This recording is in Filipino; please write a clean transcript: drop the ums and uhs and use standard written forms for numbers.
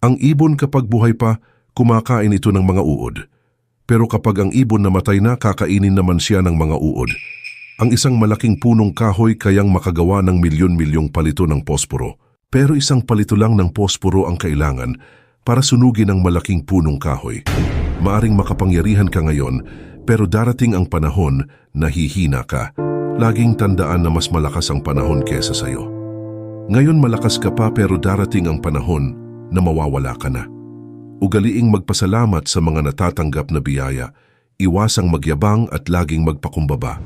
Ang ibon kapag buhay pa, kumakain ito ng mga uod. Pero kapag ang ibon namatay na, kakainin naman siya ng mga uod. Ang isang malaking punong kahoy kayang makagawa ng milyon-milyong palito ng posporo. Pero isang palito lang ng posporo ang kailangan para sunugin ang malaking punong kahoy. Maaring makapangyarihan ka ngayon, pero darating ang panahon na hihina ka. Laging tandaan na mas malakas ang panahon kesa sayo. Ngayon malakas ka pa, pero darating ang panahon na mawawala ka na. Ugaliing magpasalamat sa mga natatanggap na biyaya, iwasang magyabang at laging magpakumbaba.